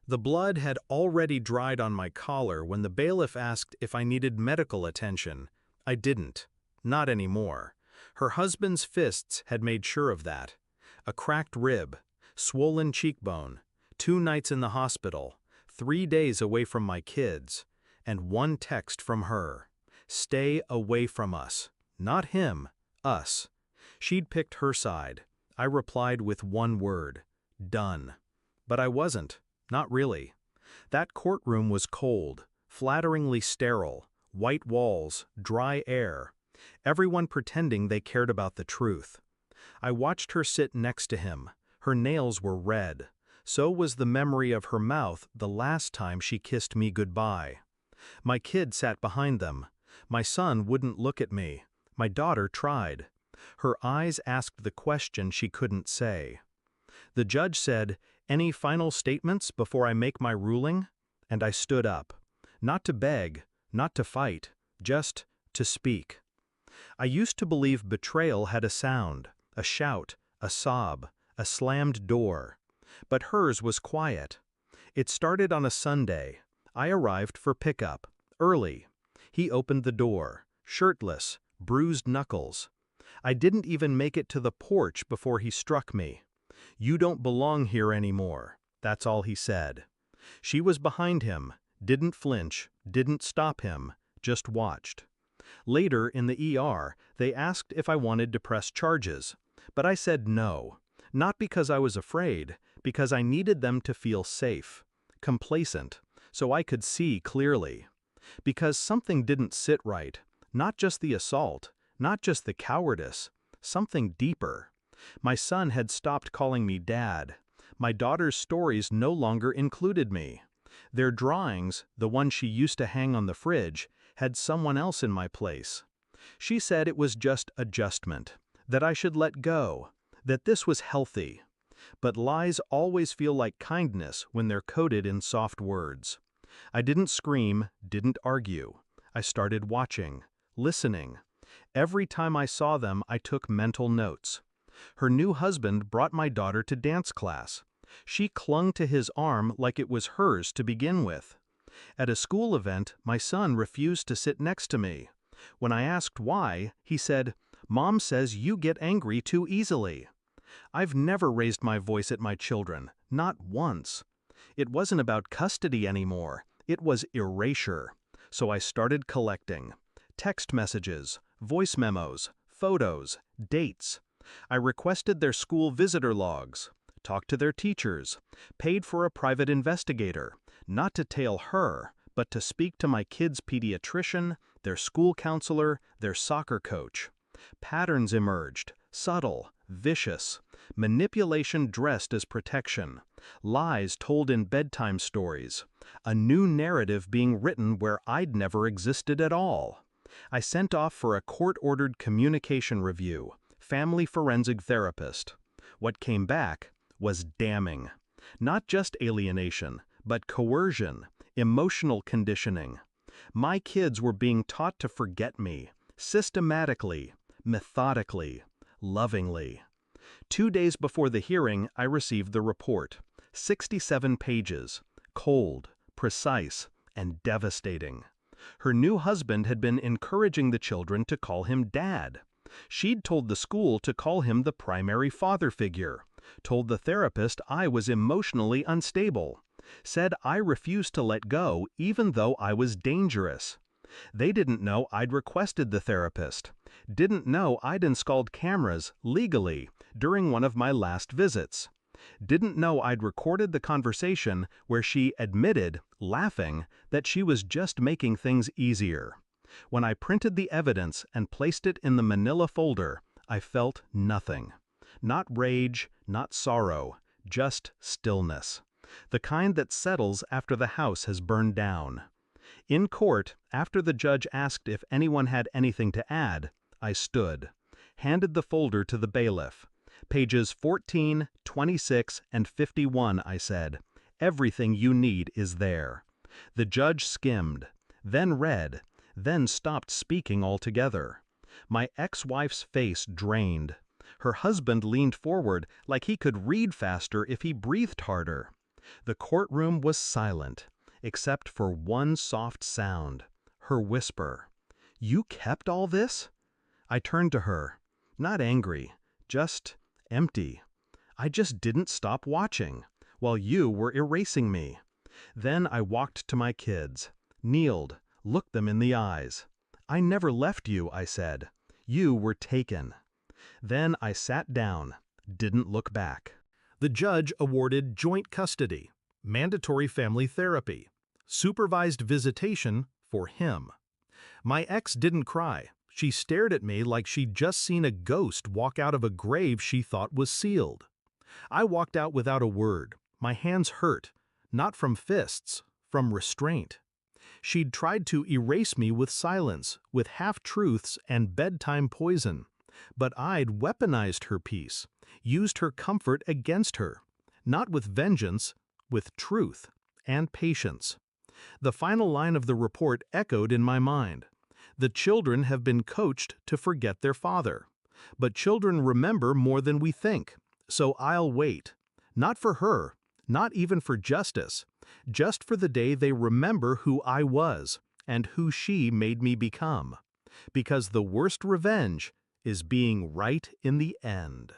The blood had already dried on my collar when the bailiff asked if I needed medical attention. I didn't. Not anymore. Her husband's fists had made sure of that. A cracked rib, swollen cheekbone, 2 nights in the hospital, 3 days away from my kids, and one text from her. Stay away from us. Not him, us. She'd picked her side. I replied with one word. Done. But I wasn't. Not really. That courtroom was cold, flatteringly sterile, white walls, dry air. Everyone pretending they cared about the truth. I watched her sit next to him. Her nails were red. So was the memory of her mouth the last time she kissed me goodbye. My kid sat behind them. My son wouldn't look at me. My daughter tried. Her eyes asked the question she couldn't say. The judge said, "Any final statements before I make my ruling?" And I stood up. Not to beg, not to fight, just to speak. I used to believe betrayal had a sound, a shout, a sob, a slammed door. But hers was quiet. It started on a Sunday. I arrived for pickup, early. He opened the door, shirtless, bruised knuckles. I didn't even make it to the porch before he struck me. "You don't belong here anymore," that's all he said. She was behind him, didn't flinch, didn't stop him, just watched. Later in the ER, they asked if I wanted to press charges, but I said no. Not because I was afraid, because I needed them to feel safe, complacent, so I could see clearly. Because something didn't sit right, not just the assault, not just the cowardice, something deeper. My son had stopped calling me Dad. My daughter's stories no longer included me. Their drawings, the one she used to hang on the fridge, had someone else in my place. She said it was just adjustment, that I should let go, that this was healthy. But lies always feel like kindness when they're coated in soft words. I didn't scream, didn't argue. I started watching, listening. Every time I saw them, I took mental notes. Her new husband brought my daughter to dance class. She clung to his arm like it was hers to begin with. At a school event, my son refused to sit next to me. When I asked why, he said, "Mom says you get angry too easily." I've never raised my voice at my children, not once. It wasn't about custody anymore, it was erasure. So I started collecting. Text messages, voice memos, photos, dates. I requested their school visitor logs, talked to their teachers, paid for a private investigator, not to tail her, but to speak to my kids' pediatrician, their school counselor, their soccer coach. Patterns emerged, subtle, vicious, manipulation dressed as protection, lies told in bedtime stories, a new narrative being written where I'd never existed at all. I sent off for a court-ordered communication review, family forensic therapist. What came back was damning. Not just alienation, but coercion, emotional conditioning. My kids were being taught to forget me, systematically, methodically, lovingly. 2 days before the hearing, I received the report. 67 pages, cold, precise, and devastating. Her new husband had been encouraging the children to call him Dad. She'd told the school to call him the primary father figure, told the therapist I was emotionally unstable, said I refused to let go even though I was dangerous. They didn't know I'd requested the therapist, didn't know I'd installed cameras, legally, during one of my last visits, didn't know I'd recorded the conversation where she admitted, laughing, that she was just making things easier. When I printed the evidence and placed it in the manila folder, I felt nothing. Not rage, not sorrow, just stillness. The kind that settles after the house has burned down. In court, after the judge asked if anyone had anything to add, I stood, handed the folder to the bailiff. Pages 14, 26, and 51, I said. Everything you need is there. The judge skimmed, then read, then stopped speaking altogether. My ex-wife's face drained. Her husband leaned forward like he could read faster if he breathed harder. The courtroom was silent, except for one soft sound, her whisper. "You kept all this?" I turned to her, not angry, just empty. I just didn't stop watching, while you were erasing me. Then I walked to my kids, kneeled, looked them in the eyes. "I never left you," I said. "You were taken." Then I sat down, didn't look back. The judge awarded joint custody, mandatory family therapy, supervised visitation for him. My ex didn't cry. She stared at me like she'd just seen a ghost walk out of a grave she thought was sealed. I walked out without a word. My hands hurt, not from fists, from restraint. She'd tried to erase me with silence, with half-truths and bedtime poison. But I'd weaponized her peace, used her comfort against her, not with vengeance, with truth and patience. The final line of the report echoed in my mind. The children have been coached to forget their father. But children remember more than we think, so I'll wait. Not for her, not even for justice, just for the day they remember who I was and who she made me become. Because the worst revenge is being right in the end.